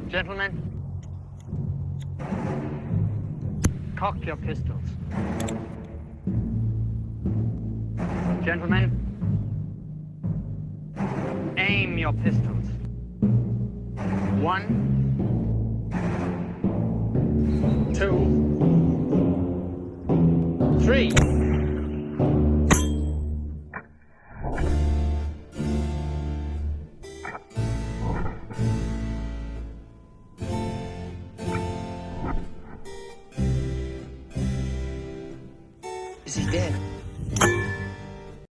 Gentlemen, cock your pistols. Gentlemen, aim your pistols. 1, 2, 3. Is he dead?